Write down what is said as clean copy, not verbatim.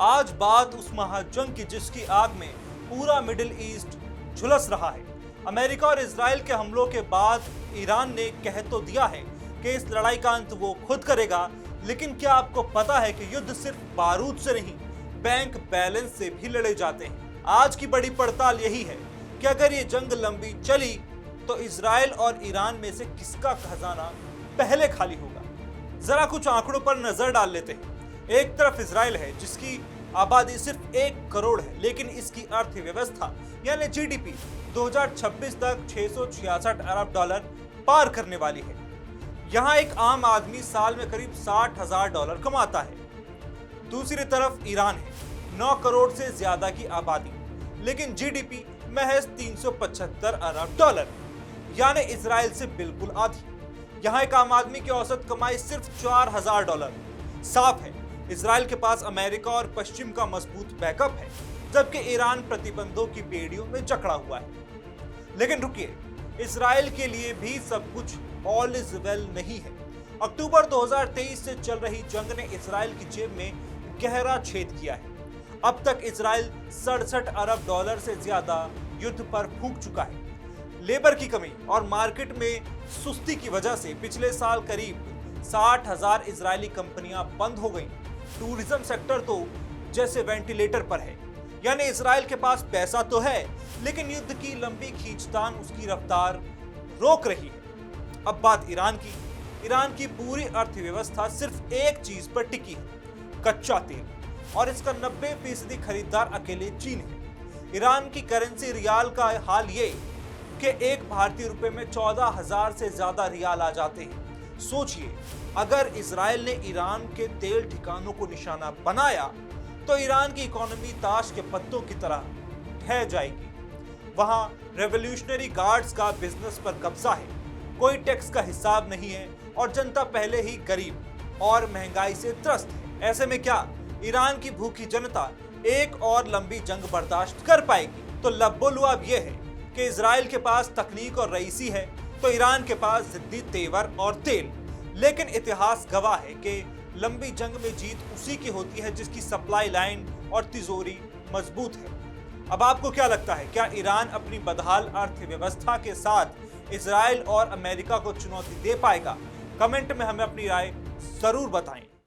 आज बात उस महाजंग की जिसकी आग में पूरा मिडिल ईस्ट झुलस रहा है। अमेरिका और इजराइल के हमलों के बाद ईरान ने कह तो दिया है कि इस लड़ाई का अंत वो खुद करेगा, लेकिन क्या आपको पता है कि युद्ध सिर्फ बारूद से नहीं, बैंक बैलेंस से भी लड़े जाते हैं। आज की बड़ी पड़ताल यही है कि अगर ये जंग लंबी चली तो इजराइल और ईरान में से किसका खजाना पहले खाली होगा। जरा कुछ आंकड़ों पर नजर डाल लेते हैं। एक तरफ इजराइल है जिसकी आबादी सिर्फ 1 करोड़ है, लेकिन इसकी अर्थव्यवस्था यानी जीडीपी 2026 तक 666 अरब डॉलर पार करने वाली है। यहाँ एक आम आदमी साल में करीब 60,000 डॉलर कमाता है। दूसरी तरफ ईरान है, 9 करोड़ से ज्यादा की आबादी, लेकिन जीडीपी महज 375 अरब डॉलर, यानी इजराइल से बिल्कुल आधी। यहाँ एक आम आदमी की औसत कमाई सिर्फ 4,000 डॉलर। साफ है इजराइल के पास अमेरिका और पश्चिम का मजबूत बैकअप है, जबकि ईरान प्रतिबंधों की बेड़ियों में जकड़ा हुआ है। लेकिन रुकिए, इजराइल के लिए भी सब कुछ ऑल इज वेल नहीं है। अक्टूबर 2023 से चल रही जंग ने इजराइल की जेब में गहरा छेद किया है। अब तक इजराइल 67 अरब डॉलर से ज्यादा युद्ध पर फूंक चुका है। लेबर की कमी और मार्केट में सुस्ती की वजह से पिछले साल करीब 60,000 इजरायली कंपनियां बंद हो गईं। टूरिज्म सेक्टर तो जैसे वेंटिलेटर पर है, यानी इजराइल के पास पैसा तो है, लेकिन युद्ध की लंबी खींचतान उसकी रफ्तार रोक रही है। अब बात ईरान की। ईरान की पूरी अर्थव्यवस्था सिर्फ एक चीज पर टिकी है, कच्चा तेल, और इसका 90% खरीदार अकेले चीन है। ईरान की करेंसी रियाल का हाल ये कि एक भारतीय रुपए में 14,000 से ज्यादा रियाल आ जाते हैं। सोचिए, अगर इजराइल ने ईरान के तेल ठिकानों को निशाना बनाया तो ईरान की इकोनॉमी ताश के पत्तों की तरह ढह जाएगी। वहां रेवोल्यूशनरी गार्ड्स का बिजनेस पर कब्जा है, कोई टैक्स का हिसाब नहीं है और जनता पहले ही गरीब और महंगाई से त्रस्त है। ऐसे में क्या ईरान की भूखी जनता एक और लंबी जंग बर्दाश्त कर पाएगी? तो लब्बो-लुआब यह है कि इजराइल के पास तकनीक और रईसी है, तो ईरान के पास जिद्दी तेवर और तेल। लेकिन इतिहास गवाह है कि लंबी जंग में जीत उसी की होती है जिसकी सप्लाई लाइन और तिजोरी मजबूत है। अब आपको क्या लगता है, क्या ईरान अपनी बदहाल अर्थव्यवस्था के साथ इजराइल और अमेरिका को चुनौती दे पाएगा? कमेंट में हमें अपनी राय जरूर बताएं।